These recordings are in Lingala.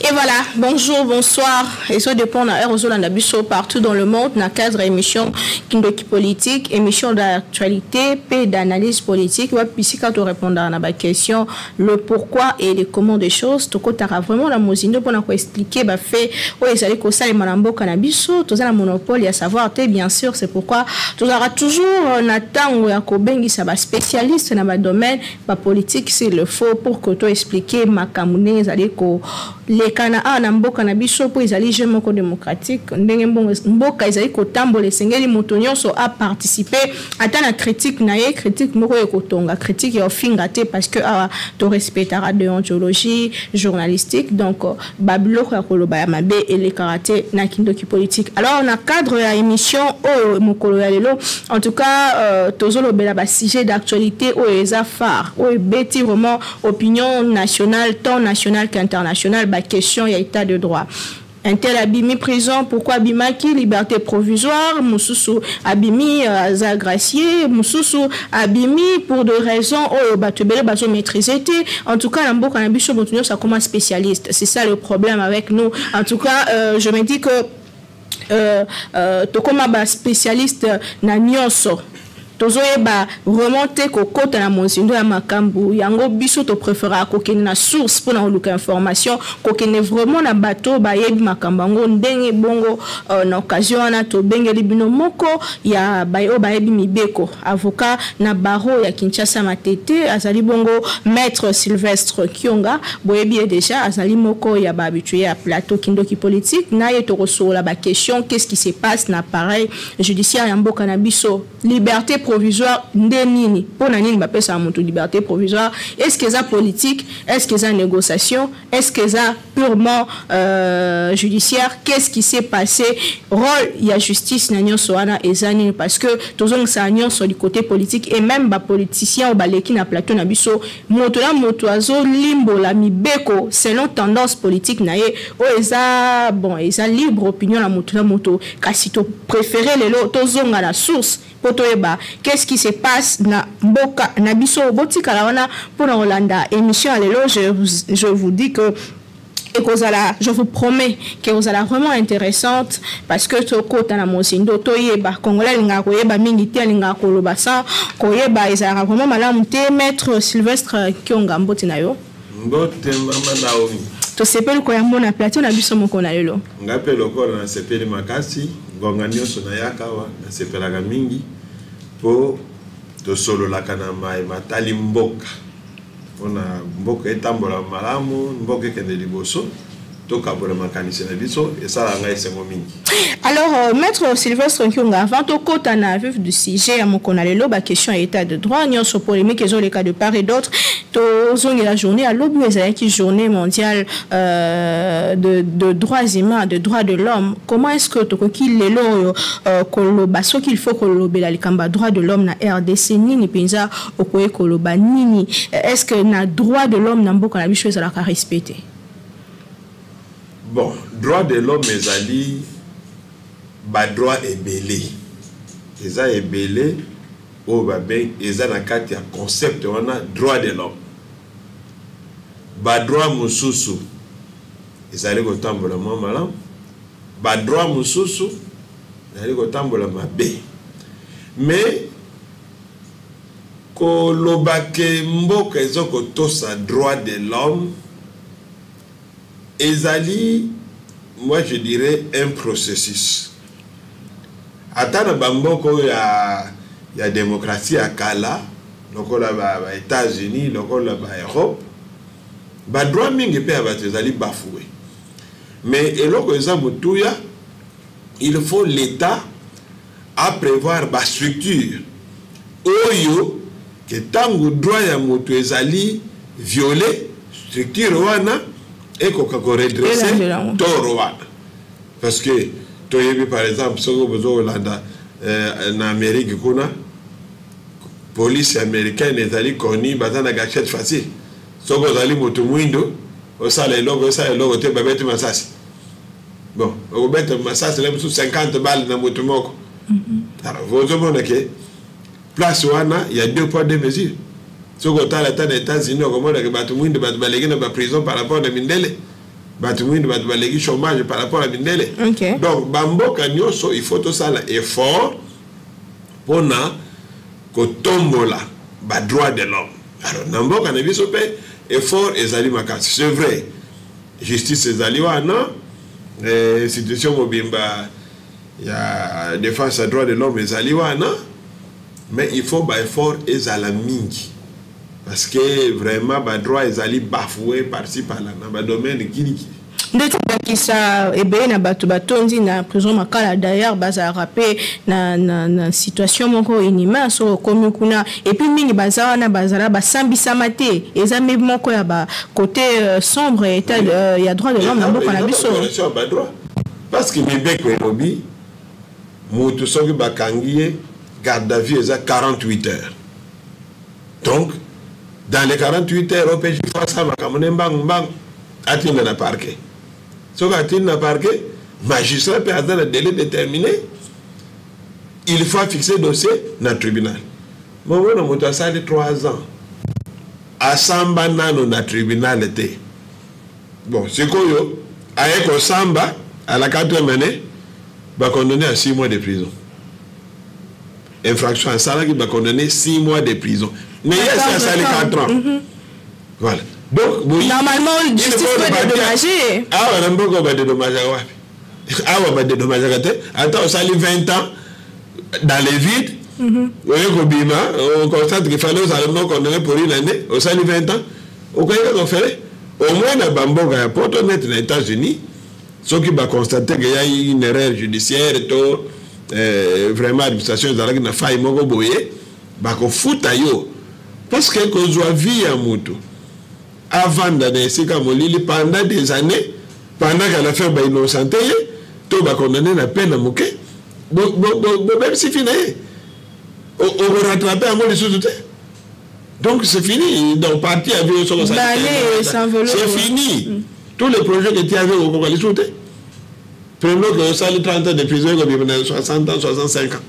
Et voilà, bonjour, bonsoir. Et ça dépend de la partout dans le monde, dans le cadre d'émission politique, émission d'actualité, et d'analyse politique. Et puis, quand on répond à la question, le pourquoi et les comment des choses, tu as vraiment la mosino pour expliquer, fait, ils allaient que ça, les malambo cannabis, tu as un monopole à savoir, bien sûr, c'est pourquoi tu auras toujours un temps où il y a un spécialiste dans le domaine, la politique, c'est le faux pour que tu expliques ma camoune, les Canaa na mboka na biso po ezali jeu moko démocratique ndenge mboka ezali kotambo les sengeli motonyo so a participer ata na critique na ye critique moko ekotonga critique ya finga te parce que to respectera déontologie journalistique donc babilo ya koloba ya mabe et les karaté na kindoki politique. Alors na cadre ya émission o mokolo ya lelo en tout cas tozolo bela ba sujet d'actualité o eza phare o beti vraiment opinion nationale tant nationale qu'internationale. Question, il y a état de droit. Un tel abimi prison, pourquoi abimaki liberté provisoire, Moussoussou abimi zagracié, Moussoussou abimi pour des raisons batubele bazo maîtriser. En tout cas, l'ambo cannabis ça comme un spécialiste. C'est ça le problème avec nous. En tout cas, je me dis que to comme un spécialiste na nyonso. Tozoyeba remonter kokota na monzindo ya makambu yango biso to préférer kokene na source pour na luka information kokene vraiment na bato ba yebi makambango ndenge bongo na occasion na to bengeli bino moko ya bayo ba yebi mibeko avocat na baro ya Kinshasa Matete azali bongo maître Sylvestre Kionga boyebi déjà azali moko ya ba habitué à plateau kindoki politique na ye to resola ba question qu'est-ce qui se passe na pareil judiciaire ya mboka na biso liberté provisoire ndenini pour nani ba pesa monto liberté provisoire est-ce que ça politique est-ce que ça négociation est-ce que ça purement judiciaire qu'est-ce qui s'est passé rôle il y a justice na nyonso wana ezani parce que tozong sa nyonso du côté politique et même ba politicien ou ba leki na plateau na biso moto la moto azo limbo la mibeko selon tendance politique na ye o eza bon eza libre opinion la moto kasi to préférer les tozonga la source qu'est-ce qui se passe na mboka na biso botika la wana pour Rolanda émission lelo je vous dis que je vous promets que vous allez vraiment intéressante parce que to kota na mosindo to yeba congolais linga ko yeba mingi te linga ko lobasa ko yeba ezara vraiment malamu te maître Sylvestre Kionga mboti na yo mbote mama naomi to sepeli ko yambo na plateau na biso moko na lelo ngape lokolo na sepeli makasi ngonga nyonso na yakawa na sepelaka mingi po to solo la kana mai matali mboka ona mboka etambola malamu mboka kende liboso to kabola makanisi na biso et ça la ngai sengo mingi. Alors maître Sylvestre Kionga avant to kota na vif du sujet à mokona lelo ba question état de droit nyonso polémique et les cas de part et d'autre to zongi la journée à l'obu ezaki journée mondiale de droits humains de droits de l'homme. Comment est-ce que to ki lelo koloba so qu'il faut kolobela likamba droit de l'homme na RDC nini penza okoye koloba nini est-ce que na droit de l'homme na mboka na biso ezala ka respecter? Bon, droit de l'homme ezali ba droit ebele. Eza ebele o ba ben eza na kati ya concept wana droit de l'homme. Ba droit mususu ezali kotambola mwa malamu. Ba droit mususu ezali kotambola mabe. Mais ko lobake mboka ezoko tosa droit de l'homme ezali, moi je dirais un processus. Atana bamboko ya démocratie à Kala, lokola ba États-Unis, lokola ba Europe, ba droit mingi pe abatezali bafoué. Mais eloko eza mutuya, il faut l'État à prévoir ba structure. Oyo que tango droit ya mutu ezali violé, structure wana et qu'on redresse Toroana. Parce que, par exemple, si vous avez en Amérique, la police américaine est allée connue dans la gâchette facile. Si vous avez motomouindo, vous avez le massas. Bon, vous avez le massas, vous avez 50 balles dans votre moko. Alors, vous avez que place wana, il y a 2 poids 2 mesures. Si vous avez les États-Unis, comment vous avez la prison par rapport à Mindele. Batumwindi batbaleki chômage par rapport à Mindele. Okay. Donc bamboka nyonso il faut tout ça là effort pour na kotombola ba droit de l'homme. Alors namboka na biso pe effort ezali makasi. C'est vrai. Justice ezali wana situation mobimba ya défense à droit de l'homme ezali wana, mais il faut ba effort ezala mingi. Parce que vraiment, le droit est allé bafoué par-ci par-là, dans le domaine qui. Qui ça et bien na batondi na prison makala d'ailleurs baza rappé na situation moko inima so komi kuna et puis mingi baza na bazala ba sambisa maté eza même moko ya ba côté sombre état il y a droit de l'homme na boko na biso parce que mibeko elobi mutu soki bakangiye garde à vue eza 48 heures. Donc dans les 48 heures, on peut faire ça, atteindre le parquet. Si on atteint le parquet, le magistrat peut avoir un délai déterminé. Il faut fixer le dossier dans le tribunal. Moi, on a ça de 3 ans. À Samba, dans le tribunal. Bon, c'est quoi, avec Samba, à la 4e année, va condamner à 6 mois de prison. Infraction à ça, qui va condamner 6 mois de prison. Mais il y a ça, les 4 ans. Voilà. Donc, oui, normalement, la justice peut dédommager. Ah, on n'a pas dédommager. Ah, on va dédommager. Attends, on s'allie 20 ans dans les vides. On constate qu'il fallait aux condamner pour une année. On s'allie 20 ans. Au fait, au moins, dans Bamboga, il y a pas de mettre les États-Unis. Ceux qui vont constater qu'il y a eu une erreur judiciaire et tout, vraiment, l'administration qui n'a pas fait boyer, bah, qu'on fout à yo. Parce que qu'on soit vie à Moutou, avant d'aller pendant des années, pendant qu'elle a fait une innocenté, tout va condamner la peine à Mouké. Même si fini, on va rattraper un mot de sous-douté. Donc c'est fini. Donc, parti avec son c'est fini. Tous les projets que tu avais au Congo, les sous-douté. Prenons que ça, les 30 ans de prison, 60 ans, 65 ans.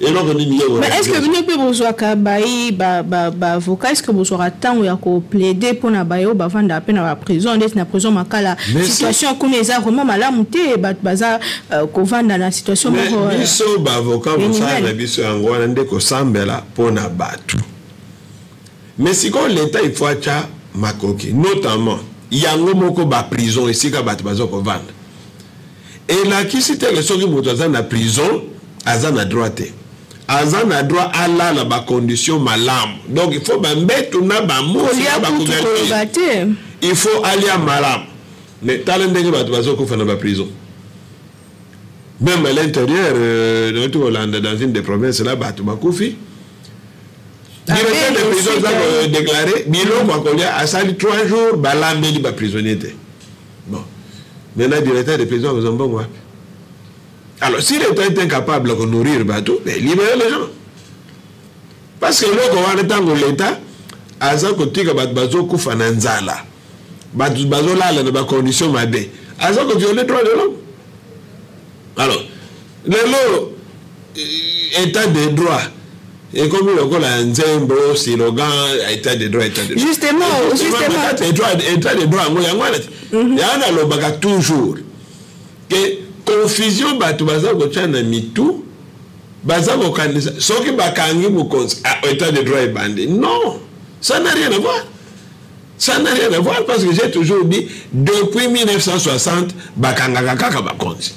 Mais est-ce que vous pouvez vous avocat, est-ce que vous aurez temps ou plaider pour na bayo bavanda à peine à la prison, d'être na prison makala situation comme les a vraiment malamouté baza kovanda na situation mais biso bavocat vous savez biso angwana ndeko sambela pour na batu. Mais si quand l'état il faut acha makoki notamment yango moko ba prison ici ka batu bazo kovanda. Et là qui c'était le soki moto za na prison aza na droit Azan a droit à la condition malam. Donc il faut mettre na ba il faut aller à malam. Mais talent de bateau qu'on fait dans la prison. Même à l'intérieur de Hollande, dans une des provinces là, bateau Bakoufi. Directeur de prison a déclaré, Bilo Makolia a sali 3 jours, balam de ba prisonnier. Bon. Maintenant directeur de prison vous en bon moi. Alors, si l'État est incapable de nourrir bateau, ben, libérez les gens. Parce que là, quand l'État, à ce côté, il y a des bateaux qui font un zala. Les bateaux là, il y a des conditions mabé. À ce côté, il y a les droits de l'homme. Alors, l'État des droits, et comme il y a un zémbro, slogan, État des droits, État des droits. Justement. État des droits, il y a un toujours que confusion batu baza kochana mitu baza kokanisa soki bakangi mukonzi état de droit et bandé. Non, ça n'a rien à voir. Ça n'a rien à voir parce que j'ai toujours dit depuis 1960 bakanga kaka bakonzi.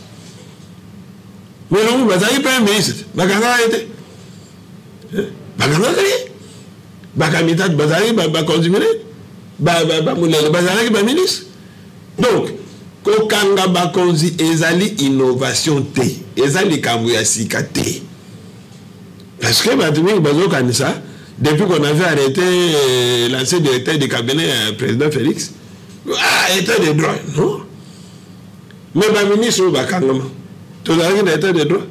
Mais non, bazali pas ministre, bakanga été. Bakanga rien. Bakamita bazali bakonzi mine. Mulele bazali ba ministre. Donc kokanga bakonzi ezali innovation te ezali kambo ya sika te parce que batumi bazo kanisa depuis qu'on avait arrêté l'ancien directeur du cabinet président Félix état de droit non mais ba ministre bakanga tout ça état de droit.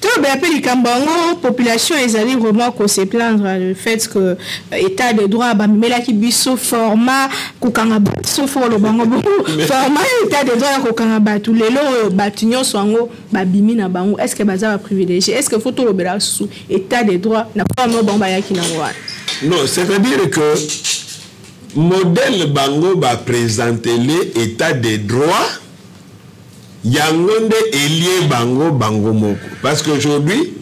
Tout bien appelé Kambango, population ezali vraiment qu'on se plaindre le fait que état de droit mais là qui biso format kokanga biso fo lo bango format état de droit kokanga batu lelo batunyo sango babimi na bango est-ce que baza ba privilégié est-ce que faut to lobela sous état de droit na pas no bamba ya kinangwa. Non, c'est-à-dire que modèle bango va présenter l'état de droit yangonde elie bango bango moko parce qu'aujourd'hui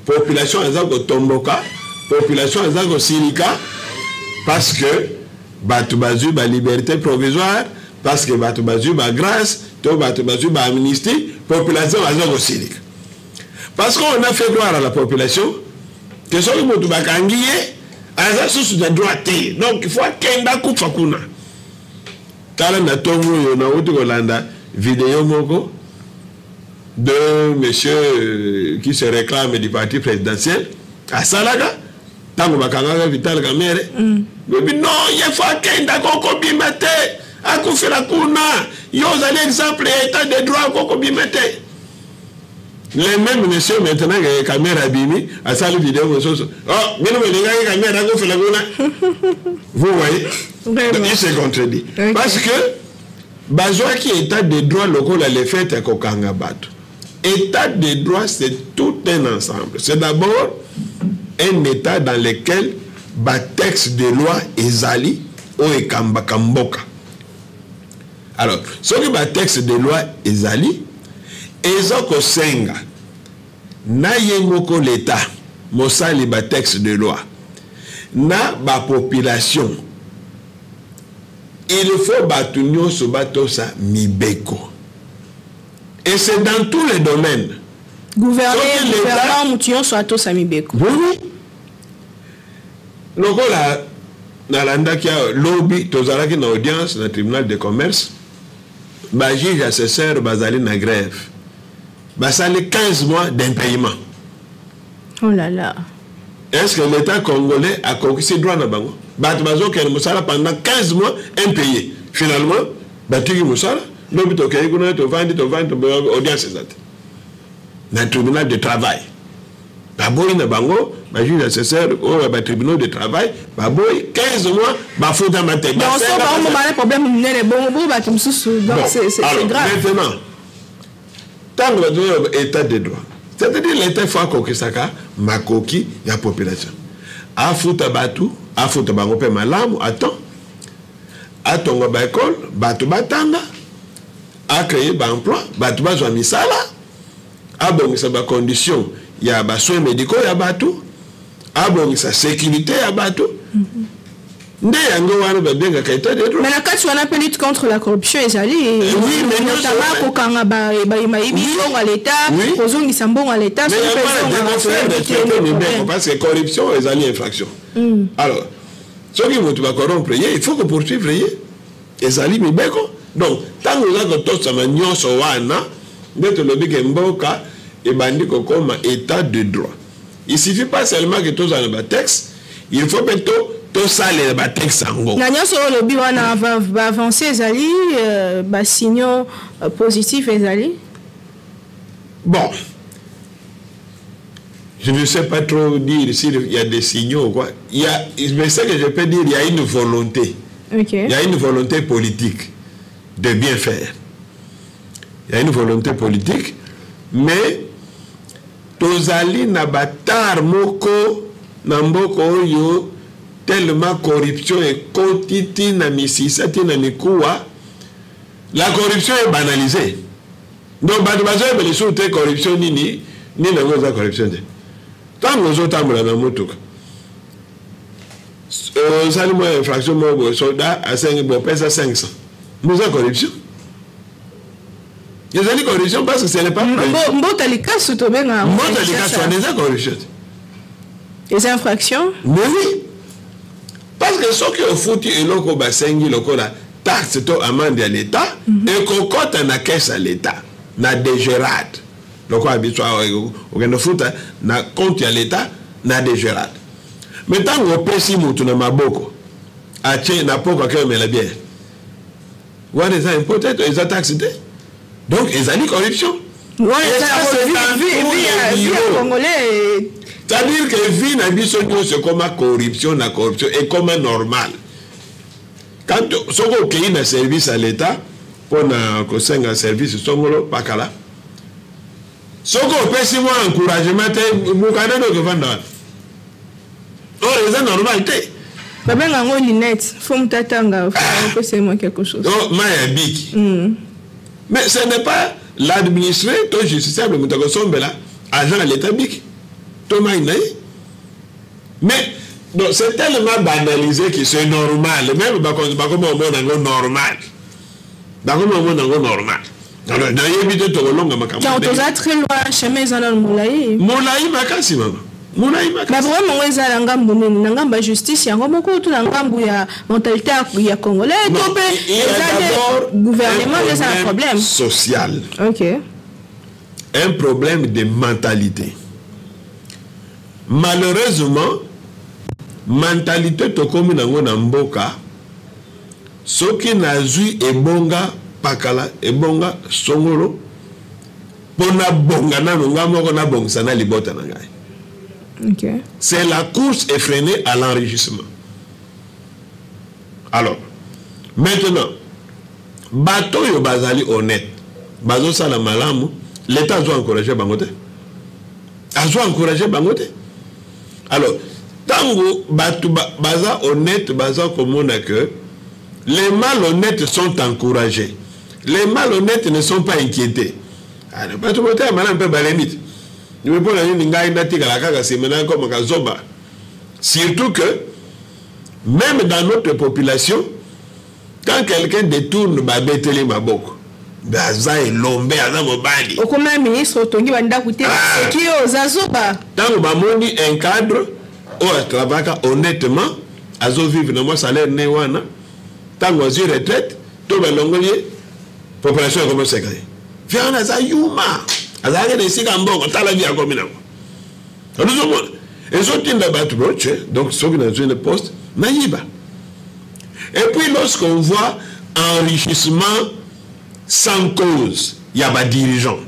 population ezako tomboka population ezako silika parce que batu bazu ba liberté provisoire parce que batu bazu ba grâce to batu bazu ba amnistie population ezako silika parce qu'on a fait croire à la population que ce que tu vas kangiye aza sous de droit donc il faut kenda kufa kuna tala na tongo yo na uti kolanda vidéo moko de monsieur qui se réclame du parti présidentiel à Salaga tango bakanga Vital Kamerhe mais non il faut kenda koko bimete akufira kuna yo zali exemple état de droit koko bimete. Les mêmes messieurs maintenant que caméra bimi à sa vidéo oh caméra vous voyez donc il se contredit parce que besoin qui état de droit local les fait à kokanga bato état de droit c'est tout un ensemble c'est d'abord un état dans lequel ba texte de loi ezali o ekamba kamboka alors ce que ba texte de loi ezali ezoko senga na yengoko l'état mosali ba texte de loi na ba population il faut batu nyonso batosa mibeko et c'est dans tous les domaines gouvernement mutuyon soit tosa mibeko oui lokola nalanda kia lobby tozalaki na audience na tribunal de commerce ba juge assesseur bazali na grève basali 15 mois d'impayement. Oh là là. Est-ce que l'État congolais a conquis droit na bango? Batbazo ken musala pendant 15 mois impayé. Finalement, batiki musala, l'hôpital kay kuna to vendre audience exacte. Na tribunal de travail. Baboy na bango, ba juge assesseur au tribunal de travail, baboy 15 mois ba fouta maté. Donc ça ba on ba problème né bon ba tumsusu donc c'est grave. Maintenant tant que l'état de droit, c'est-à-dire l'état faut que ça makoki la population. Afuta batu, afuta bango pe malamu, attends. Atonga ba école, batu batanga, a créé ba emploi, batu ba zwa misala, a bongisa ba condition, ya ba soins médicaux ya batu, a bongisa sécurité ya batu. Mais la carte on appelle lutte contre la corruption ezali oui mais notamment kokanga ba bon à l'état kozongi sambon à l'état parce que corruption ezali infraction alors ce qui vous va corrompre il faut que poursuivre ezali mibeko donc tant que ça to sama nyonso wana ndeto lobike mboka e bandi kokoma état de droit il suffit pas seulement que tous en bas texte il faut plutôt tout ça les textes sango nanya so le bi wana va avancer ezali ba signaux positifs ezali bon je ne sais pas trop dire s'il y a des signaux quoi il y a mais ce que je peux dire il y a une volonté il y a une volonté politique de bien faire il y a une volonté politique mais tozali na batar moko na mboko oyo tellement corruption est quotidienne na misisati na mikuwa la corruption est banalisée donc batu bazoye bele sur te corruption ni na ngoza corruption te tant nous autres na motuka sali mo infraction mo soldat à 5 bon pesa 500 nous a corruption il y a corruption parce que ce n'est pas mbota likasu to benga mbota likasu on est corruption les infractions oui parce que ce qui est foutu et loko basengi loko la taxe to amende à l'état et kokota na caisse à l'état na dégérade loko habitué au gendo futa na compte à l'état na dégérade mais tant on pèse mutu na maboko ache na poko ka mela bien what is important is taxe donc ils ont corruption ouais c'est congolais. C'est-à-dire que vie na biso c'est comme corruption est comme normal. Quand ce qu'on a un service à l'État, pour un service songolo pakala. Ce qu'on peut si moi encouragement, vous avez que vendre. Oh, c'est normal. Ben en lunette, faut me t'attendre, faut c'est moi quelque chose. Non, mais big. Mais ce n'est pas l'administré, ton justiciable, mais ton sombela, agent à l'état big. Ton maïnaï. Mais donc c'est tellement banalisé que c'est normal. Même comme on est normal. Comme on est normal. Alors, dans les vidéos, tu as longue ma campagne. Donc, tu as très loin, chemin, ils en ont moulaï. Moulaï, ma casse, maman. Moulaï, ma casse. Mais vraiment, ils ont un gambou, n'angamba justice, il y a beaucoup de gambou, il y a mentalité, il y a congolais, il y a gouvernement, il y a un problème social. Ok. Un problème de mentalité. Malheureusement, mentalité to komi nango na mboka, soki nazui ebonga pakala ebonga songolo pona bonga na nonga moko na bongisa na libota na ngai. Ok. C'est la course effrénée à l'enrichissement. Alors, maintenant, bateau yo bazali honnête, bazo sala malamu, l'État a encouragé bangote. A encouragé bangote. Alors, tango bato baza honnête, baza komona que les malhonnêtes sont encouragés. Les malhonnêtes ne sont pas inquiétés. Surtout que, même dans notre population, quand quelqu'un détourne Babetele Maboko, Baza et Lombe, Aza Mobali. Au commun ministre, Tongi Wanda Kouté, c'est qui aux Azoba. Tant Bamoni un cadre, où travaille honnêtement, Azo vivre dans mon salaire Newana, tant qu'on y retraite, tout le monde population comme secret. Viens à Zayuma, à Zayuma, ici, Gambon, t'as la vie à Gomina. Et sont in la batte-broche, donc ceux qui ont joué le poste, naïba. Et puis lorsqu'on voit enrichissement sans cause, il y a des dirigeants.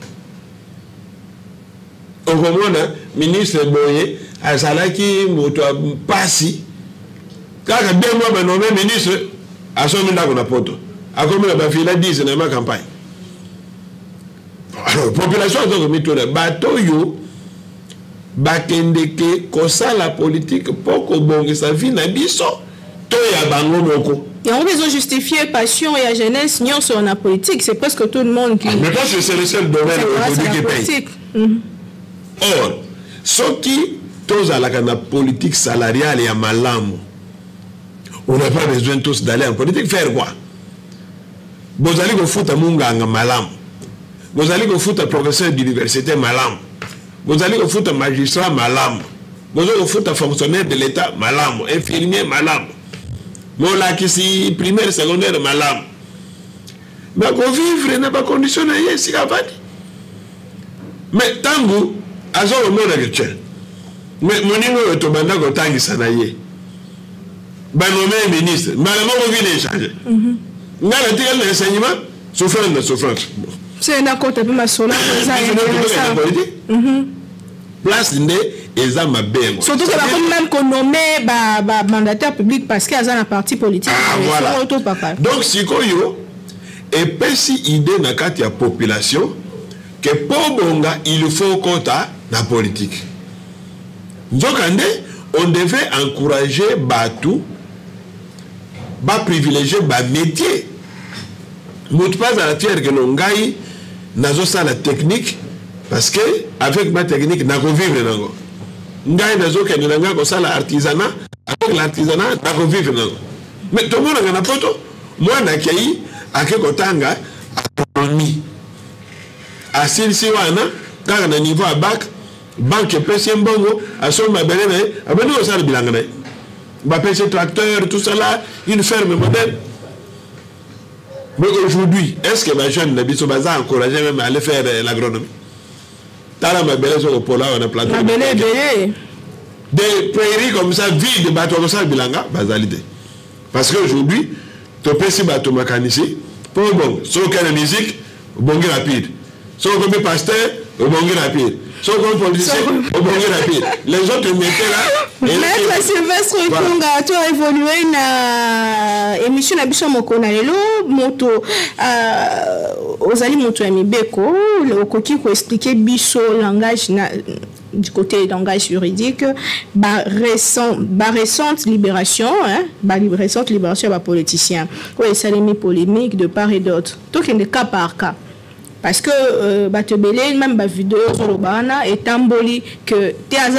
Au moment ministre Boye, à Salaki, Moto Passi, quand il y a 2 mois, on nommé ministre, à son minute, on a poto. À combien de filles, 10 dans ma campagne. Alors, la population a mis tout le bateau, bakendeke kosa la politique poko bonge sa vie na biso to ya bango moko. Et on besoin justifier passion et la jeunesse non sur la politique, c'est presque tout le monde qui. Mais parce que c'est le seul domaine qui paye. Or, ce qui tous à la politique salariale et à malamu, on n'a pas besoin tous d'aller en politique faire quoi? Vous allez vous foutre à Munganga malam, vous allez vous foutre à professeur d'université malam. Vous allez au foot un magistrat malam. Vous allez au foot un fonctionnaire de l'État malam. Infirmier malam. Mola qui si primaire, secondaire malam. Mais qu'on vivre n'a pas conditionné ici à Vadi. Mais tant que à ce moment là que mais mon niveau est au banda quand tangi sanaye. Ben nommé ministre. Mais le monde vient d'échanger. N'a le tir l'enseignement souffrance de souffrance. C'est un accord un peu ma sola. Place de Eza Mabeng. Surtout que même qu'on nomme mandataire public parce qu'il y a un parti politique. Ah, voilà. Donc, si vous et si idée dans la population que pour Bonga, il faut quota la politique. Donc, on devait encourager Batou, privilégier le métier. Nous ne pas à la terre que l'on gagne. Nazo ça la technique parce que avec ma technique n'a qu'on vivre nango. Ngai nazo que nanga ko ça l'artisanat avec l'artisanat n'a qu'on vivre nango. Mais tout le monde a poto moi na kei ake kotanga autonomie. A si wana kaka na niveau à bac banque PC mbongo a son ma belé na abani ko ça le bilanga na. Ba PC tracteur tout ça là une ferme moderne. Mais aujourd'hui, est-ce que les jeunes ne sont pas encouragés même à aller faire l'agronomie? T'as ma belle sur le pôle, on a planté des prairies comme ça, vides, bateaux comme ça, bilanga, basalité. Parce qu'aujourd'hui, tu peux si bateau mécanicien, pour bon, sur quelle musique, bon rapide. Sur comme pasteur, bon rapide. Sur comme politicien, bon rapide. Les autres mettaient là. Maître Sylvestre Ikunga, tu as évolué na émission na biso mokona lelo moto ozali moto ya mibeko okoki ko expliquer biso langage na du côté d'engagement juridique, récente libération, récente libération des politiciens. Oui, ça a mis polémique de part et d'autre. Donc, il y a des cas par cas. Parce que Batebele, même la vidéo sur le bana, est emboli que tu as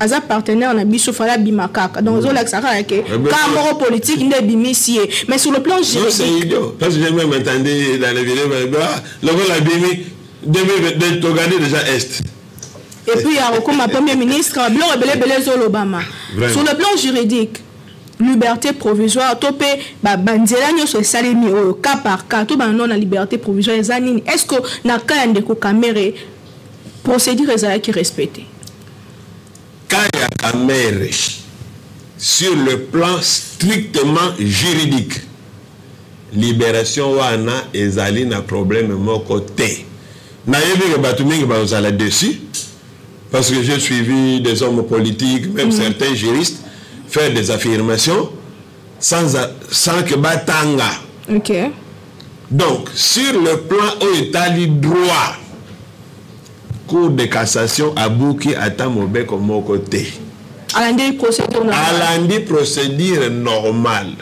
un partenaire na biso fala bimakaka. Donc, on a que quand politique, il est bimisi. Mais sur le plan juridique. C'est idiot. Parce que j'ai même entendu dans les vidéos, le bimi, 2022, tu regardes déjà Est. Et puis, il y a comme un premier ministre, Blanc Belé sur l'Obama. Sur le plan juridique, liberté provisoire, topé, banzelani sur salimi au cas par cas, tout non la liberté provisoire, est-ce que na cas de caméra procédure qui respecté? Cas ya caméra sur le plan strictement juridique, libération wana ezali na problème moko te. Na yebi ke batu mingi ba ozala dessus parce que j'ai suivi des hommes politiques, même certains juristes faire des affirmations sans que batanga. Ok. Donc, sur le plan où état droit, Cour de cassation a bouki à Tamobé comme mon côté. Alandi procédure normale. Alandi procédure normale.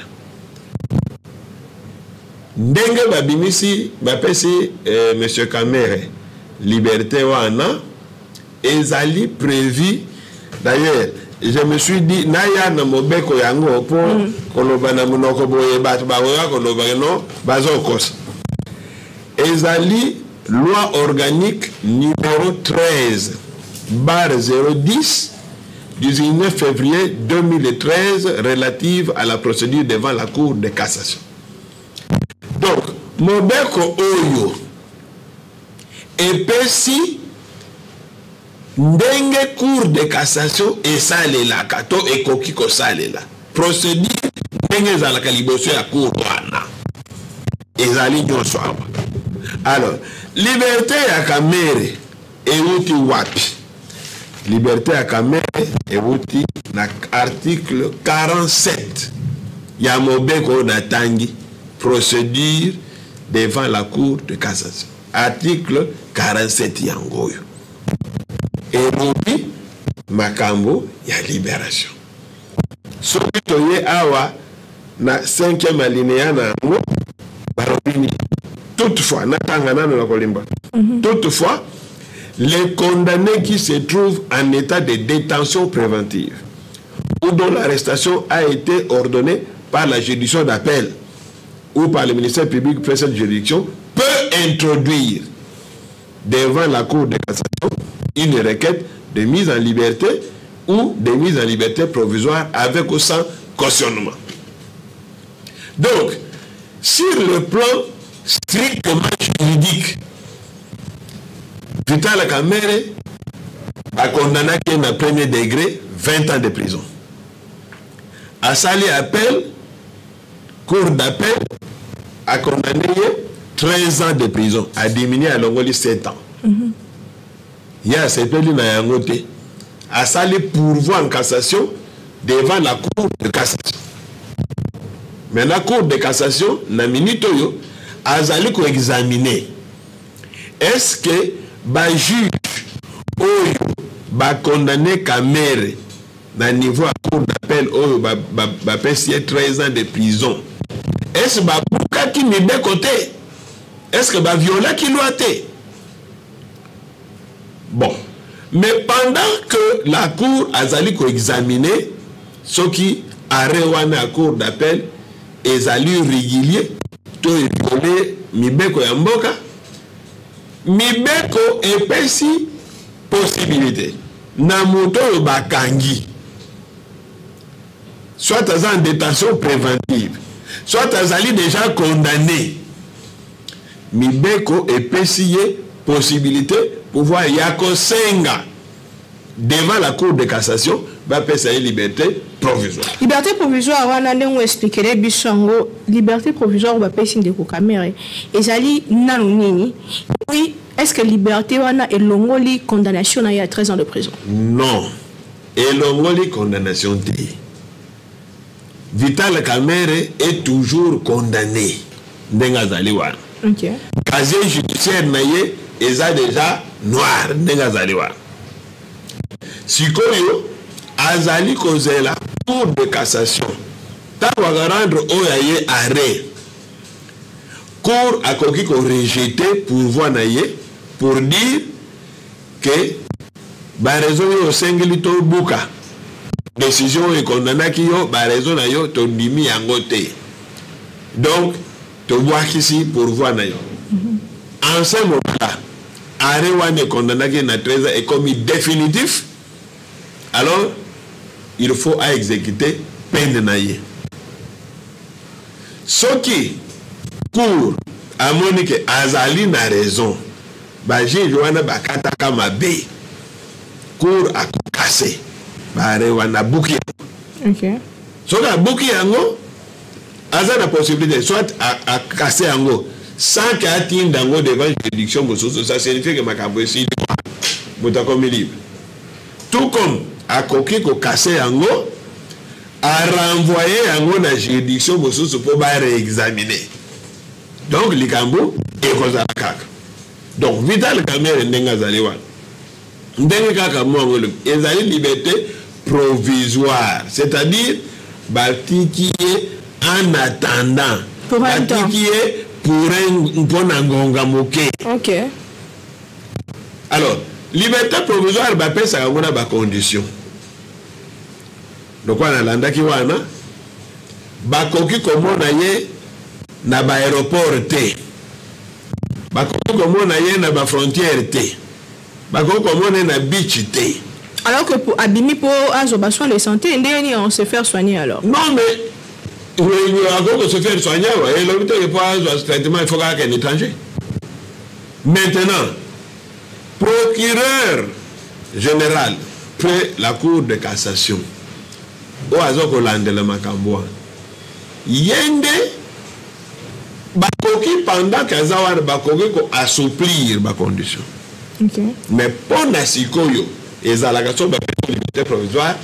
Ndenge babimisi, bapesi Monsieur Kamere, liberté wana, ezali prévu. D'ailleurs, je me suis dit, naya na mobeko yango po kolobana munoko boye batu baoya kolobano bazokos. Ezali loi organique numéro 13/010 du 19 février 2013 relative à la procédure devant la Cour de cassation. Donc, mobeko oyo epesi ndenge Cour de cassation esalela kato ekoki kosalela procédure ndenge ezalaka liboso ya cour wana ezali nyonso awa. Alors liberté ya Kamere euti wapi? Liberté ya Kamere euti na article 47 ya mobeko natangi procédure devant la Cour de cassation, article 47 yangoyo et makambo ya libération. Soki toye awa na 5e alinéa na ngo barobini. Toutefois, toutefois, les condamnés qui se trouvent en état de détention préventive ou dont l'arrestation a été ordonnée par la juridiction d'appel ou par le ministère public près cette juridiction peut introduire devant la Cour de cassation une requête de mise en liberté ou de mise en liberté provisoire avec ou sans cautionnement. Donc, sur le plan strictement juridique, Vital Kamere a condamné un premier degré 20 ans de prison. A sali appel, Cour d'appel a condamné 13 ans de prison, a diminué à l'ongoli 7 ans. Il y a ce pays na yangote a sali pourvoi en cassation devant la Cour de cassation. Mais la Cour de cassation na minute yo a sali ko examiner est-ce que ba juge oyo ba condamné Kamere na niveau à Cour d'appel oyo ba pesi 13 ans de prison, est-ce ba buka ki mi be côté, est-ce que ba viola ki loi te? Bon, mais pendant que la Cour a zali ko examiner ce qui arrêté à Cour d'appel et zali régulier to violé mibeko ya mboka, mibeko epesi possibilité na moto bakangi soit en détention préventive, soit azali déjà condamné, mibeko epesi possibilité pouvoir yako senga devant la Cour de cassation va passer liberté provisoire. Liberté provisoire, on a expliqué les bisongo. Liberté provisoire va passer de Kamere. Et zali nanuni. Oui, est-ce que liberté wana est longoli condamnation à 13 ans de prison? Non. Et longoli condamnation t. Vital Kamere est toujours condamné. Ndenga zali wana. OK. Casier judiciaire naye est déjà noir. Ndenga zali wana. sikoyo azali kozela cour de cassation tango akarendre oyo aye arrêt cour akoki ko rejeter pourvoi na ye pour dire que ba raison yo sengeli to buka décision e condamnaki yo ba raison na yo to ndimi yango te donc to bwakisi pourvoi na yo en ce moment-là arrêt wane condamnaki na 13 est commis définitif. Alors il faut à exécuter peine na ye soki cour amoni ke azali na raison ba juge wana bakataka mabe cour akokase bare wana buki OK soki abuki yango aza na possibilité soit à casser yango sans que atinda yango devant juridiction mosusu. Ça signifie que makambo esili moto akomi libre tout comme akoki kokase yango a renvoyer yango na juridiction mosusu pour ba réexaminer. Donc likambo ekozala kaka. Donc Vital Kamerhe ndenge azali wana ndenge kaka mwango ezali liberté provisoire, c'est-à-dire batiki en attendant batiki pour un bon ngonga moke. OK. Alors liberté provisoire ba pesa ngona ba condition. Donc wana landaki wana bakoki komona ye na ba aéroport te bakoki komona ye na ba frontière te bakoki komona na beach te. Alors que pour abimi pour azoba soin de santé ndeni on se faire soigner alors. Non mais il se faire soigner et l'hôpital il faut un traitement, il faut qu'un étranger. Maintenant procureur général près la cour de cassation au hasard Hollande le makambo yende bakoki pendant qu'azawar bakoki ko assouplir ba condition. OK. Mais pour nasikoyo ezalaka so ba liberté provisoire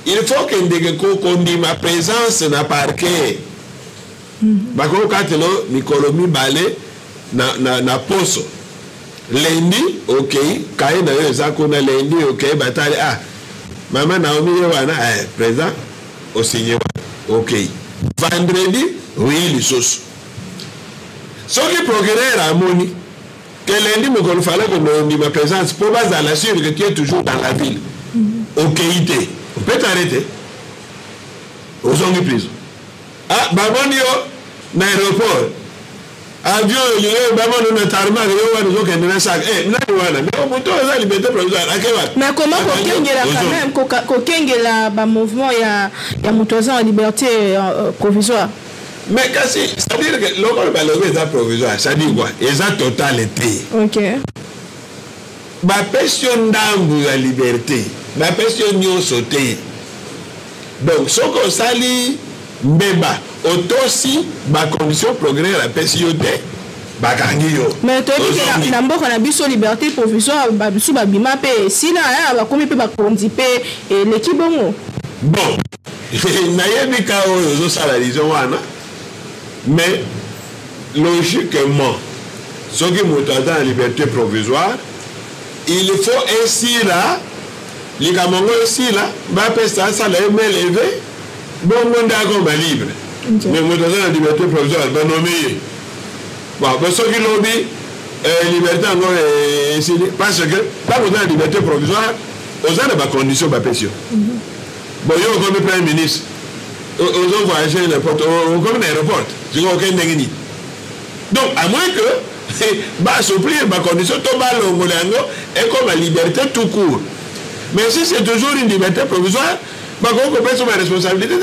il faut que ndenge ko kondi ma présence na parquet bako katelo mikolomi balé na poso lundi OK kaye na yo ezako na lundi OK batali maman Naomi wana présent au signé OK vendredi oui lisoso soki procureur amoni que lundi me kon fallait que nous ma présence pour bazala sûr que tu es toujours dans la ville OK ité on peut t'arrêter aux zones de prison baboni yo na aéroport avion yo baboni na tarmac yo wana zo kende na sac nani wana mais moto za liberté provisoire akewa. Mais comment kokengela quand même kokengela ba mouvement ya moto za liberté provisoire. Mais c'est-à-dire que l'on balogé est provisoire, ça dit quoi? Et ça totalité. OK. Ma question d'ambu la liberté, ma question nyo sauté. Donc, ce qu'on sali mbeba, autosi, ma condition progrès la PCOT, bakangiyo. Mais tu dis que la mboka na biso liberté provisoire, babisu babima pe, si na ba komi pe ba kondi pe l'équipe bongo. Bon, nayebi ka oyo zo salarizo wana. Mais logiquement, ce qui est dans la liberté provisoire, il faut ainsi là, les Camerounais ici là, ça l'a élevé, bon monde a comme libre. Mais dans la liberté provisoire, ben nommé. Bon, ce qui l'ont dit, liberté encore ici, parce que pas dans la liberté provisoire, on a des conditions de pension. Bon, il y a comme Premier ministre. Aux gens voyager n'importe où, comme l'aéroport, je n'ai aucun déni. Donc, à moins que, bah, assouplir ma condition, tout bas l'ongolango, et comme la liberté tout court. Mais si c'est toujours une liberté provisoire, bah, on peut prendre ma responsabilité.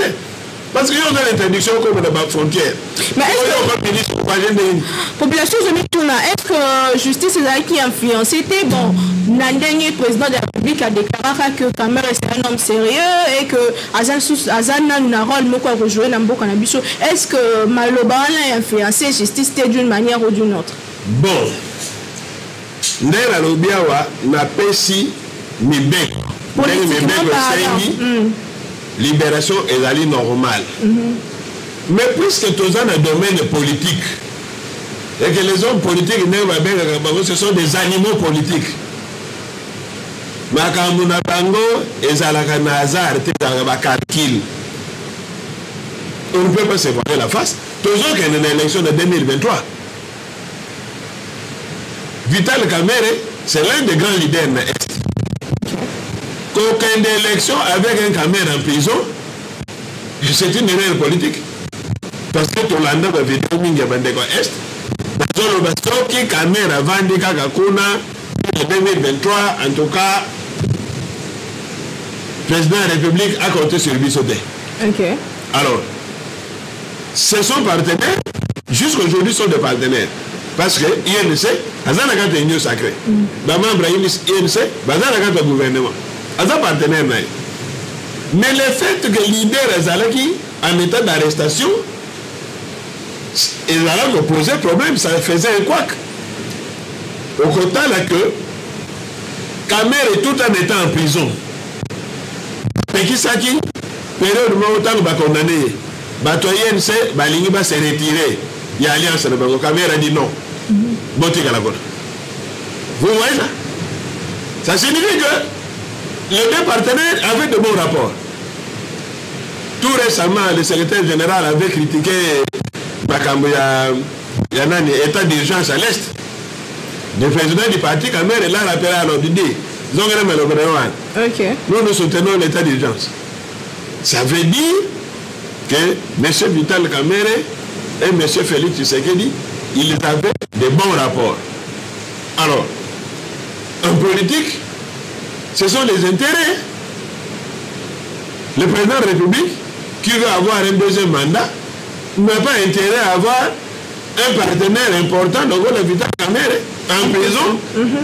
Parce qu'il y a une interdiction comme dans la frontière. Mais est-ce que population est-ce que justice est là qui a influencé? C'était bon. Le dernier président de la République a déclaré que Kamerhe est un homme sérieux et que Azan a un rôle pour jouer dans le cannabis. Est-ce que Maloba a influencé la justice d'une manière ou d'une autre? Bon. Ndela Lobiawa n'a pas si Mibek. Libération est allée normale. Mais puisque tout ça dans le domaine politique, et que les hommes politiques, ce sont des animaux politiques. makambo na bango ezalaka na hasard te ba calcul. On ne peut pas se voiler la face. Toujours qu'il y a une élection de 2023. Vital Kamerhe, c'est l'un des grands leaders de l'Est. Qu'aucune élection avec un Kamerhe en prison, c'est une erreur politique. Parce que tout le monde va venir au Est. Dans le Kamerhe a vendu Kakakuna en 2023, en tout cas, le président de la République a compté sur lui sauter. Ok. Alors, ce sont partenaires, jusqu'aujourd'hui sont des partenaires. Parce que INC, Azana Kata est une sacrée. Les membres INC, Azana Kata gouvernement. Azana partenaire. Mais le fait que le leader Azalaki en état d'arrestation, il a posé problème, ça faisait un couac. Au côté là que Kamerhe est tout en étant en prison. Mais qui ça qui période où on va condamner. Batoyen c'est Balingi va se retirer. Il y a alliance de Bango. Kamerhe a dit non. Vous voyez ça? Ça signifie que les deux partenaires avaient de bons rapports. Tout récemment, le secrétaire général avait critiqué l'état d'urgence à l'Est. Le président du parti Kamerhe l'a rappelé à l'ordre d'idée. Nous soutenons l'état d'urgence. Ça veut dire que M. Vital Kamerhe et M. Félix Tshisekedi, ils avaient de bons rapports. Alors, en politique, ce sont les intérêts. Le président de la République, qui veut avoir un deuxième mandat, n'a pas intérêt à avoir un partenaire important, donc le Vital Kamerhe, en prison,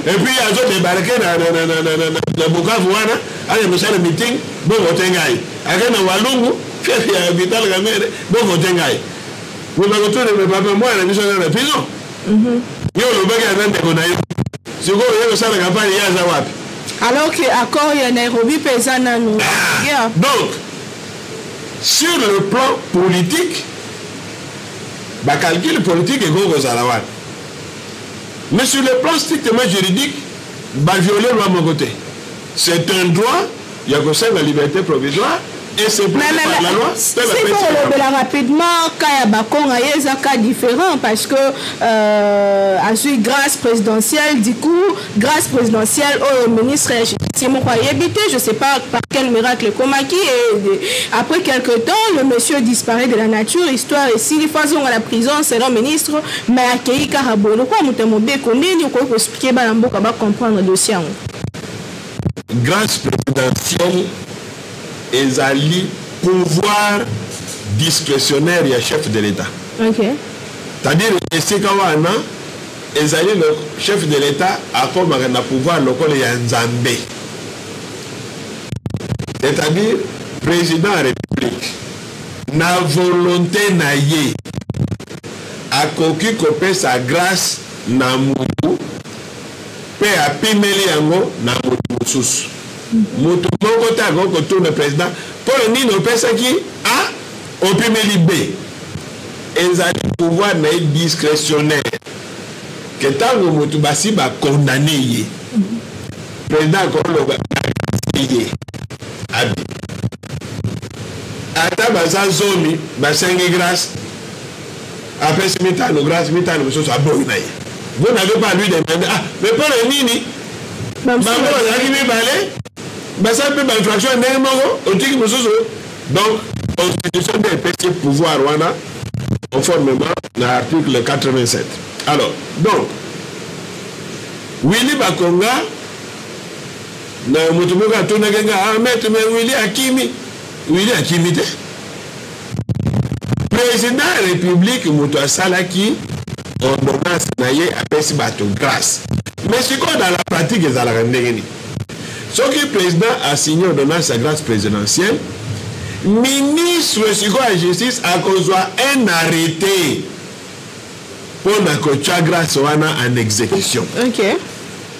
et puis ils ont débarqué dans Bukavu, à un meeting, bon voter Ngaï. Avec un Walungu, il y a Vital Kamerhe, bon voter Ngaï. Vous m'avez retourné, mais papa, moi, la mission de la prison. Il y a le bagage à Ndekonaï. C'est quoi, il y a le salaire de campagne, il y a Zawap. Alors qu'accord, il y a Nairobi, Pesana, nous. Donc, sur le plan politique, le calcul politique est gros aux Alawat. Mais sur le plan strictement juridique, violer loi à mon côté. C'est un droit, il y a que la liberté provisoire, et c'est prévu par la loi. Si on le rapidement, Kaya il y a un cas différent parce que a eu grâce présidentielle, du coup, grâce présidentielle au ministre je ne sais pas par quel miracle Komaki, et après quelques temps, le monsieur disparaît de la nature, histoire ici, les fois à la prison, c'est le ministre, mais à Kei Karabo. Pourquoi nous t'aimons bien qu'on est, nous pouvons expliquer, nous comprendre le dossier. Grâce présidentielle, ils allaient pouvoir discrétionnaire et chef de l'État. Ok. C'est-à-dire que c'est quand ils allaient le chef de l'État à comme un pouvoir local et un Zambé. C'est-à-dire président de la République na volonté naïe à koki kopé sa grâce na mutu pe a pimeli yango na mutu mususu. Mutu moko ta ko tourne président pour le nino pesa ki a au pimeli B. Ils allaient pouvoir na discrétionnaire que tant que mutu basi ba condamné yé. Président ko lo ba yé. Abi. Ata baza zomi basengi grâce. Après ce mitano grâce mitano monsieur ça bon naïe. Vous n'avez pas lui demander ah mais pour le nini maman bazaki mi balé basa pe ba infraction ndenge moko otiki monsieur donc constitution des PC pouvoir wana conformément à l'article 87. Alors donc Willy Bakonga na mutumoka tuna genga ah maître mais Willy Akimi te président de la République Moutou Salaki ordonnance naye apesi bato grâce mais c'est quoi dans la pratique ils allaient rendre ce que le président a signé ordonnance à grâce présidentielle ministre de la justice a causé un arrêté pour la grâce en exécution. Ok.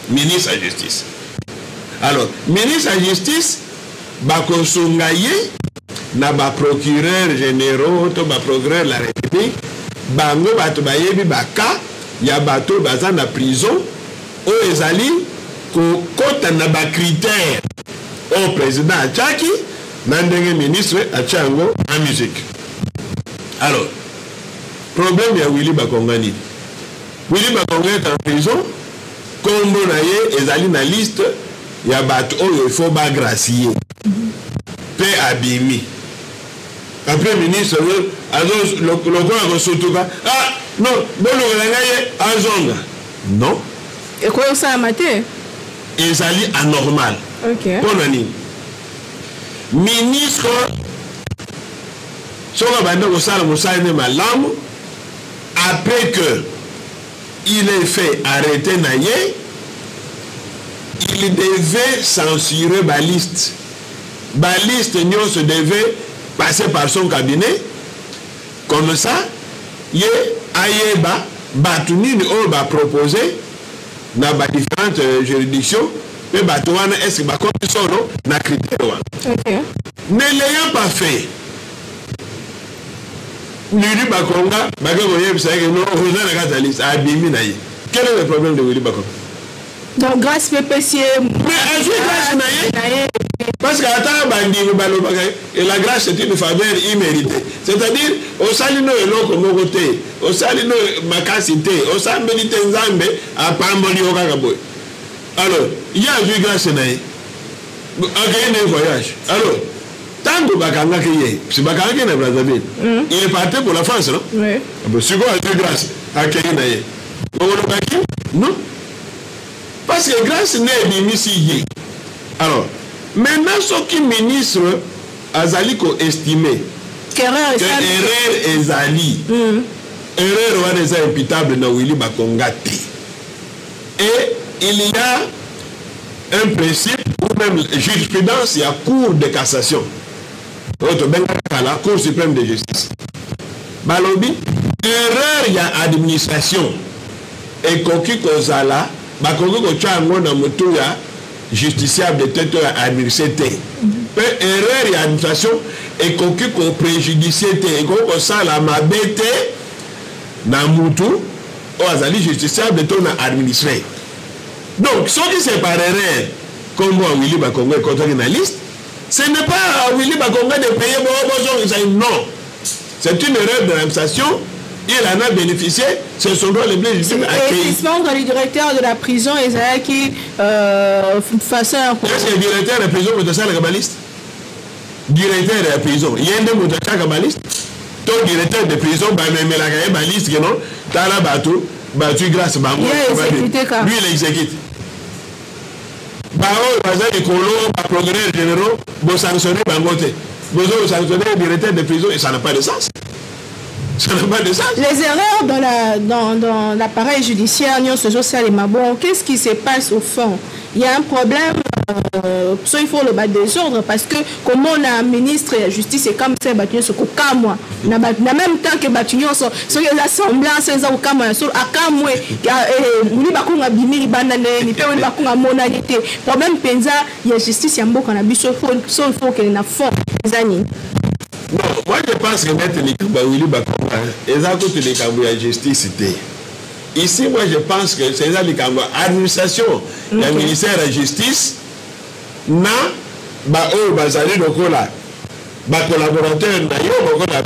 Ministre de la justice. Alors, ministre de la justice, Bakonsungaye, na ba procureur généraux, to ba procureur de la République, bango bato bayebi baka, ya bato baza na prison, o ezali kokota na ba critère au président Achaki na ndenge ministre Achango en musique. Alors problème ya Willy Bakonga ni Willy Bakonga est en prison kombo na ye ezali na liste ya bato oyo il faut ba gracier pe abimi. Après ministre azo lokola ko sotuka ah non bolo ngaye azonga non et quoi ça a maté ezali anormal. OK Pour nani ministre soka bande ko sala musane malamu après que il est fait arrêter naye il devait censurer ba liste nyon se devait passer par son cabinet comme ça ye ayeba batunini o ba proposer na ba différentes juridictions mais batouana est-ce que ba comme solo na critère wa. OK Ne l'ayant pas fait Willy Bakonga bagabo yebisa que non vous avez la catalyse abimi na ye. Quel est le problème de Willy Bakonga? Donc grâce PPC mais grâce na ye parce que attends bandi balobaka et la grâce c'est une faveur imméritée, c'est-à-dire au salino eloko moko te au salino makasi te au sambeli te nzambe apamboli okaka boy. Alors il y a eu grâce na ye akayene voyage. Alors tango bakanga kiye si bakanga na Brazzaville il est parti pour la France non? Oui. Bon si quoi a eu grâce akayene na ye non parce que grâce n'est bimisi ye. Alors maintenant ce qui ministre azali ko estimé que erreur ezali erreur wana eza imputable na Willy Bakonga te et il y a un principe ou même jurisprudence il y a cour de cassation autre benga la cour suprême de justice balobi erreur il y a administration et koki kozala bakongo ko tchango na mutu ya justiciable de tête administrateur pe erreur ya administration et koki ko préjudicier te ko sala mabete na mutu o azali justiciable de ton administré. Donc ce qui c'est par erreur comme Willy Bakonga contre une liste, ce n'est pas à Willy Bakonga de payer non, c'est une erreur de l'administration. Il en a bénéficié, ce sont les blés légitimes accueillis. Et le directeur de la prison, Isaïe, qui faisait un... Est-ce que le directeur de la prison est un cabaliste? Directeur de la prison, il y a un cabaliste. Ton directeur de prison, même la cabaliste, non? T'as la battu grâce à lui, il exécute. Les procureurs généraux vont sanctionner Bangote. Vous allez sanctionner le directeur de prison et ça n'a pas de sens. Ça n'a pas de sens. Les erreurs dans l'appareil judiciaire, qu'est-ce qui se passe au fond? Il y a un problème, il faut le battre des ordres parce que comme on a un ministre de la justice et comme ça, battu ce qu'au cas moi, en même temps que battu sur l'assemblée, c'est ça au cas moi, sur à cas moi, il bakung a bimi banane, il peut il bakung a monalité. Problème penza, il y a justice, il y a beaucoup de biso, il faut qu'il n'a fort des années. Non, moi je pense que mettre les Kamba Willy Bakonga, ils ont toutes les Kamba de justice. Ici, moi je pense que c'est ça les Kamba administration, le ministère de la justice, na ba o bazali lokola ba collaborateur na yo lokola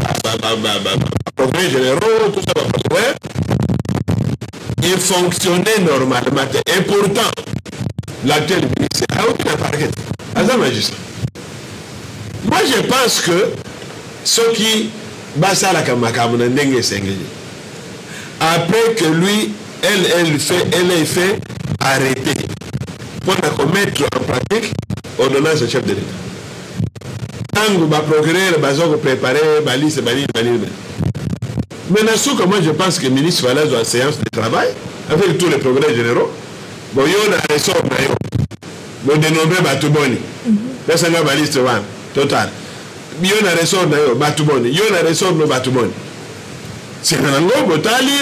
procureur généraux tout ça ouais il fonctionnait normalement et pourtant l'actuel ministre a aucun parquet à magistrat. Moi je pense que ce qui basa la kamakamu ndenge sengeli après que lui elle est fait arrêter pour commettre en pratique ordonnance de chef de l'État. Tant que va procureur va préparer ma liste. Maintenant, ce que moi je pense que le ministre va aller à la séance de travail avec tous les procureurs généraux. Bon, il y a un ressort, bon, dénombré Batuboni. Là, c'est la liste total. Il y a un ressort, Batuboni. Il y a un ressort, Batuboni. C'est un gros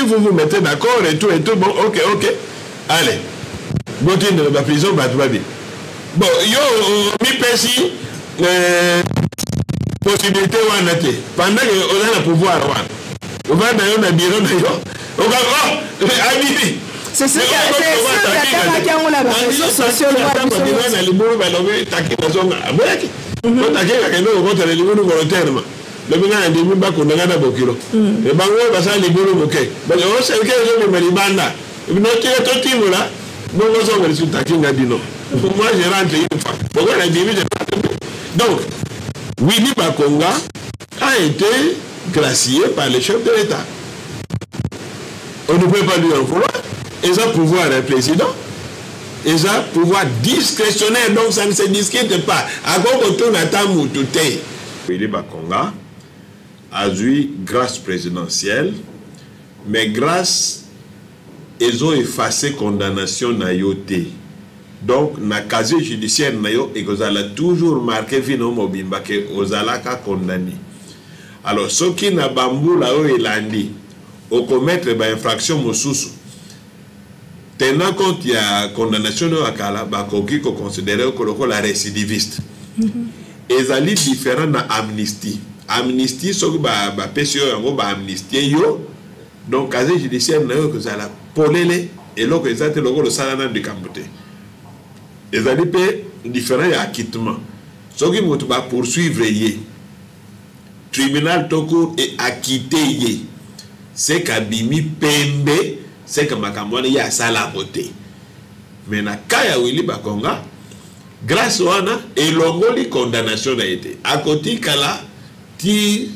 vous vous mettez d'accord et tout, bon, ok. Allez. Botin de la prison, Batoubabi. Bon, yo, mi pesi, possibilité ou anate. Pendant que on a le pouvoir, on va dans un bureau, on va, C'est ce qui a réseaux sociaux. Le bina andi mimba kunanga na bokilo e bango basa libulu boke ba o se ke zo me libanda e bino tire to timula bongo zo ngari suta kinga dino pour moi je rentre une fois bongo la divise. Donc Willy Bakonga a été gracié par le chef de l'État. On ne peut pas lui en vouloir. Ils ont pouvoir le président. Ils ont pouvoir discrétionnaire, donc ça ne se discute pas. À quoi on tourne à Tamou tout est. Willy Bakonga a eu grâce présidentielle, mais grâce, ils ont effacé condamnation na yoté. Donc, na casier judiciaire na yo, et vous allez toujours marquer vino mobimba que vous allez condamné. Alors, ce qui n'a bambou là où il a dit, au commettre une infraction mosusu, tenant compte il y a condamnation de Akala, bakoki ko considéré comme la récidiviste. Et ça est différent de l'amnistie. Amnistie, ce que PCO a amnistié, donc, casier judiciaire, que ça a polélé, et là, que ça a été le salaire de Cambote. Et ça est différent de l'acquittement. Ce qui va poursuivre, tribunal Toko est acquitté, c'est qu'Abimi Pembe, c'est que Makamwani y a ça la côté. Mais na Kaya Willy Bakonga, grâce à Wana, et l'ongoli condamnation a été. À côté Kala, ti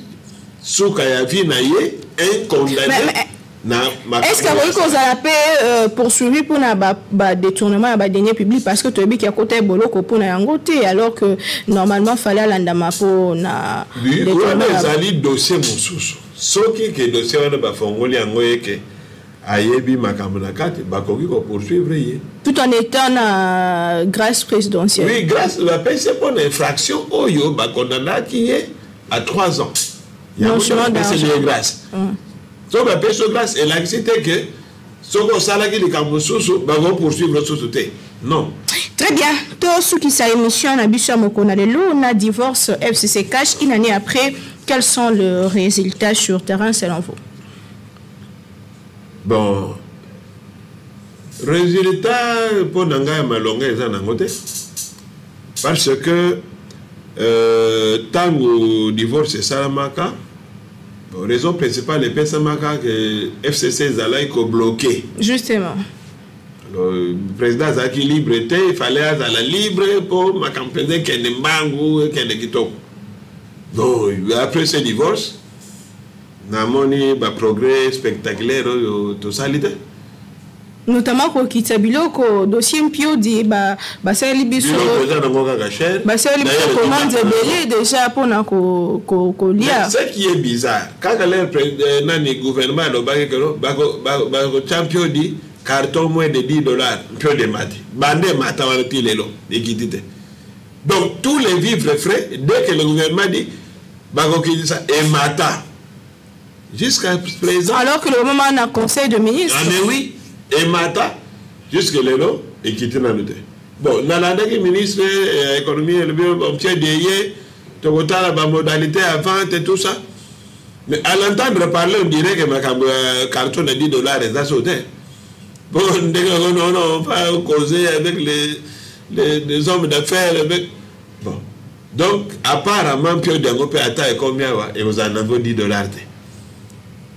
Soukaya Vinaye, un condamné. Est-ce que vous avez poursuivi pour un détournement à deniers publics parce que tu as dit qu'il y a côté boloko pour un côté alors que normalement il fallait l'andama pour na détournement. Oui, on a dossier moussous. Ce qui est dossier on a fongoli angoye que ayebi makamunakate bakoki ko poursuivre tout en étant na grâce présidentielle. Oui, grâce la paix c'est pour une infraction oyo ba condamné qui est à 3 ans. Il y a une grâce. Donc, la personne grâce, elle a accepté que ce qu'on salarié de Kambousou va poursuivre la société. Non. Très bien. Tout ce qui s'est émission à Bissau Mokonalelo, on a divorce FCC Cash une année après. Quels sont les résultats sur terrain selon vous? Bon. Résultat pour Nanga et Malonga et Zanangote. Parce que tant que divorce est Salamaka. La raison principale est que FCC Zalaï est bloqué. Justement. Le président Zaki libre était, il fallait être libre pour ma campagne qui est Mbangu et qui est donc, après ce divorce, nous avons eu un progrès spectaculaire tout ça. Notamment pour Kitabilo, le dossier Mpio dit que c'est Libiso. C'est Libiso commande déjà pour nous lire. Ce qui est bizarre, quand le gouvernement le champion dit carton moins de $10, peu de maths. Bandé matin donc tous les vivres frais, dès que le gouvernement dit ça et mata. Jusqu'à présent. Alors que le moment on a conseil de ministre. Ah mais oui. Et Mata, jusque là, et qui était dans le bon, dans la ministre de l'économie, on tient derrière, tu as la modalité à vente et tout ça. Mais à l'entendre parler, on dirait que ma carton a $10 est à sauter. Bon, on va causer avec les hommes d'affaires. Bon. Donc, apparemment, Pio Dengopé a combien et vous en avez $10.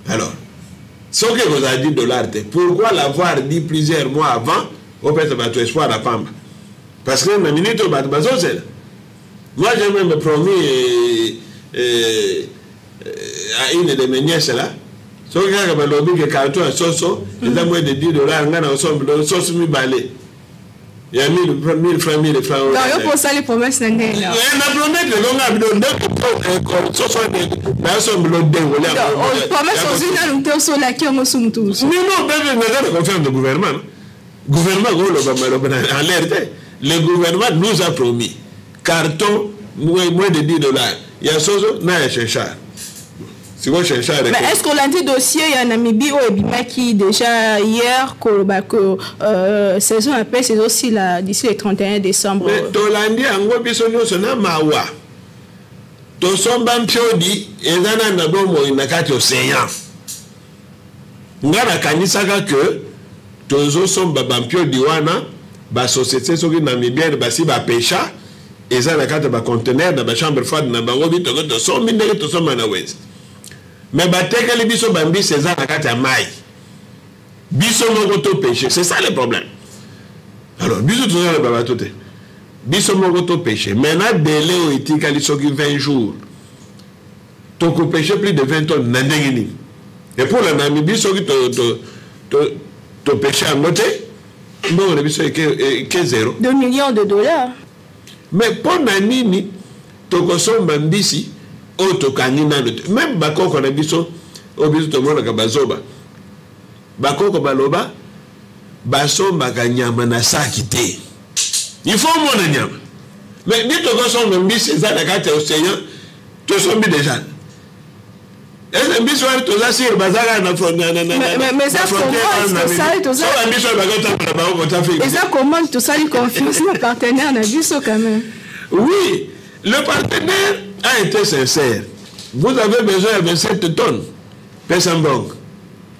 Alors, ce que vous avez dit $, pourquoi l'avoir dit plusieurs mois avant, on peut être espoir à Pamba? Parce que la minute au Batbazo, c'est là. Moi, j'ai même promis à une de mes nièces là, ce que j'ai lobby que carton à Soso, ils ont moins de $10, on a ensemble, Soso mi balé. Il y a 1000 francs, 1000 francs. Non, il faut ça les promesses. Il y a une promesse que l'on a donné pour Soso d'ensemble de promesse aux unes à sur la qui on assume tous. Non, mais on confirme le gouvernement. Le gouvernement, en l'air, le gouvernement nous a promis carton moins de $10. Il y a Soso, n'a un chercheur. Mais est-ce qu'on a dit dossier, il y a un Namibie ou Ebima qui déjà hier, que saison après, c'est aussi d'ici le 31 décembre. Mais Tolandi, en gros, c'est un mawa. To somba mpiodi, ezana nabomo inakati océan. Ngana kanisaka que tozo somba bampio diwana ba société soki namibienne basi ba pêcha eza na kata ba conteneur na ba chambre froide na bango bito to sombi ndenge to somba na west mais ba tekeli biso bambisi eza na kata mai biso moko to pêcher, c'est ça le problème. Alors biso to na ba bato te biso moko to pêcher maintenant délai o itikali soki 20 jours to ko pêcher plus de 20 tonnes na ndenge ni et pour la Namibie soki to pêcher en moté bon le biso que 0 2 millions de dollars. Mais pour nanini to ko somba mbisi o to kanina même bakoko na biso o biso to mona ka bazoba bakoko baloba basomba ka nyama na saki te il faut mona nyama mais ni to ko somba mbisi za na kata océan to sombi déjà est-ce mbisi wa to za sir bazaka na frontière mais ça comment ça to za mbisi wa bakota na ba ko ta fait et ça comment tu sali confiance le partenaire na biso quand même. Oui, le partenaire a été sincère. Vous avez besoin de 27 tonnes. Personne banque.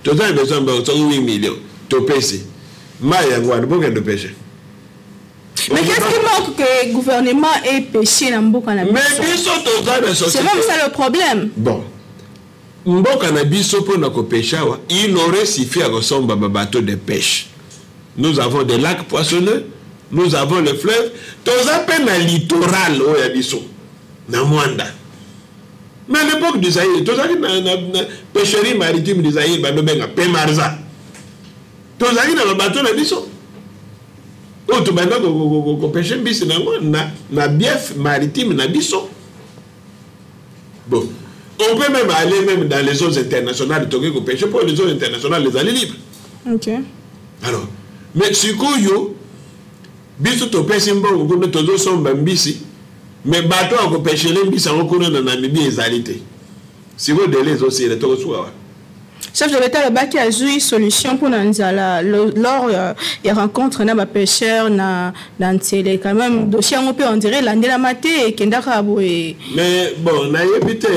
Tu as besoin de 8 millions. Tu pèses. Mais qu'est-ce qui manque que le gouvernement ait pêché dans le Cannabis? C'est même ça le problème. Bon. Le Cannabis, pour pêcher, il aurait suffi à ressembler à un bateau de pêche. Nous avons des lacs poissonneux. Nous avons le fleuve. Tous appellent le littoral au Yabiso. Na Mwanda. Mais à l'époque du Zaïre, tous appellent la pêcherie maritime du Zaïre, Banobenga, Pemarza. Tous appellent le bateau de Yabiso. Oh, tu vas pêcher na bief maritime na Biso. Bon. On peut même aller même dans les eaux internationales de pêcher pour les eaux internationales, les allées libres. Ok. Alors, mais si vous biso to pesi mbongo kuna tozo somba mbisi mais bato ako pêcher les mbisi en kuna na Namibie ezalité si vous délais aussi le to soa chef de l'État le baki a joué solution pour nanzala lors il rencontre na ba pêcheur na ntele quand même dossier on peut on dirait landela maté kendaka boye mais bon na yebité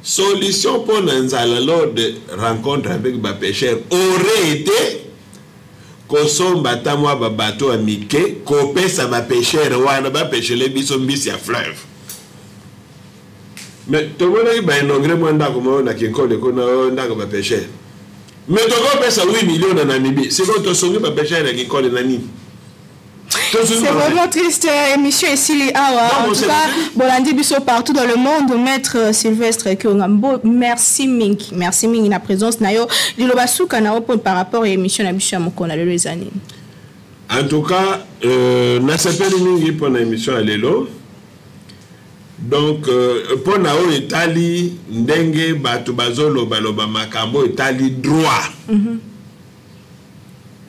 solution pour nanzala lors de rencontre avec ba pêcheur aurait été kosomba tamwa ba bateau a mike ko pesa ba pêcheur wana ba pêcher les biso mbisi à fleuve mais to mona ba inongre mwanda ko mona ki ko de ko na ndako ba pêcheur mais to ko pesa 8 millions na Namibie c'est ko to songi ba pêcheur ki ko na nini. C'est vraiment triste, émission ici, en tout cas, Bolandi Bisso partout dans le monde, maître Sylvestre Kyongambo, merci Ming, la présence nayo, Lilobasu Kanao par rapport à l'émission Nabicha Mokona les années. En tout cas, na sepeli mingi pour l'émission Alelo. Donc, pour Nao Itali, Ndenge, Batubazolo, Baloba Makambo, Itali droit.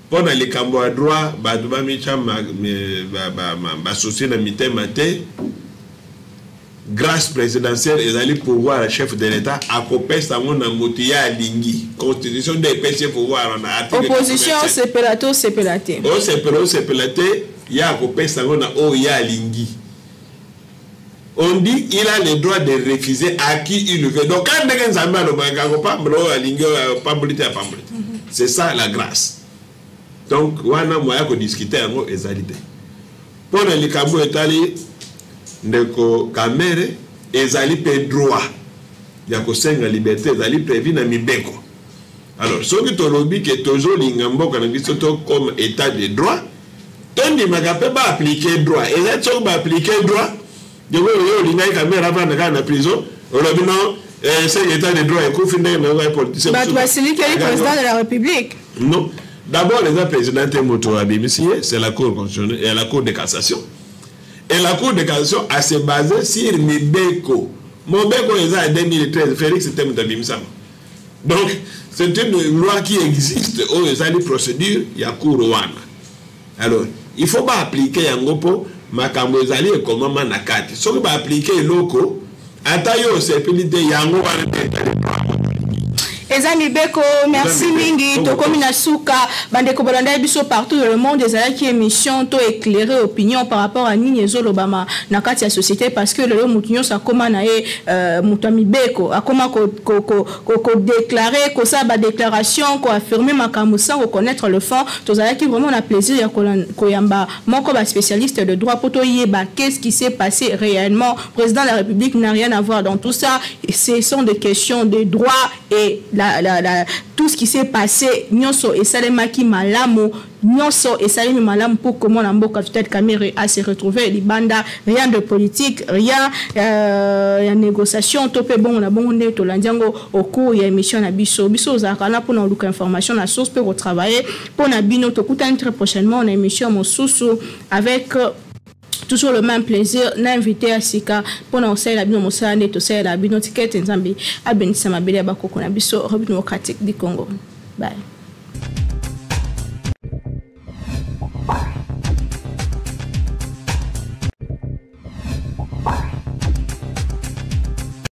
Pendant les cambo à droit, Badouba Micham associé à Mitemate, grâce présidentielle, ils allaient pouvoir le chef de l'État à copier sa mon amotia à Lingui. Constitution des PC pouvoir en article. Opposition, c'est pelato, c'est pelaté. Oh, c'est pelaté, il y a copié sa mon à Lingui. On dit qu'il a le droit de refuser à qui il le veut. Donc, quand quelqu'un s'en va, c'est ça la grâce. Donc, wana moya ko discuter yango ezalité. Pour les cambo etali ndeko kamere ezali pe droit. Ya ko senga liberté ezali prévu na mibeko. Alors, ce que to lobi que toujours lingambo kana biso to comme état de droit, tondi magape ba appliquer droit. Et là to ba appliquer droit. De yo lingai kamera va na prison. Olobi non, c'est l'état de droit et ko finde na politicien. Bah tu vas celui qui est le président de la République. Non. D'abord, les présidents c'est la Cour constitutionnelle et la Cour de cassation. Et la Cour de cassation a se basé sur Mibeko. Mobeko est en 2013, Félix Tem Tabimsam. Donc, c'est une loi qui existe, où il y a des procédures, il y a Cour Rwanda. Alors, il ne faut pas appliquer un gopo, Makambo Ezali et comment Manakati. Si on va appliquer locaux, Atayo, c'est pénité, Yango, et Ezami Beko, merci mingi. Tokomi na suka bandeko bolanda biso partout dans le monde des qui émission to éclairer opinion par rapport à Nini Zolobama na kati ya société parce que le mutunyo sa koma na mutami Beko akoma ko déclarer ko ça ba déclaration ko affirmer makambo sans reconnaître le fond tozala qui vraiment on a plaisir ya ko yamba moko ba spécialiste de droit pour to yeba qu'est-ce qui s'est passé réellement. Président de la République n'a rien à voir dans tout ça. Ce sont des questions de droit et tout ce qui s'est passé. Nyonso et Salemaki Malamo, Nyonso et Salemi Malam pour comment l'amboka peut-être caméra à se retrouver libanda, rien de politique, rien de négociation. Topé bon on a bon on tolandiango au cours il y a émission na biso zakana pour nous information la source pour travailler pour na bino tokuta très prochainement on a émission mon sous avec toujours le même plaisir d'inviter à Sika pour nous faire la bino mosane to faire la bino ticket nzambi abenisa mabele bakoko na biso République démocratique du Congo. Bye.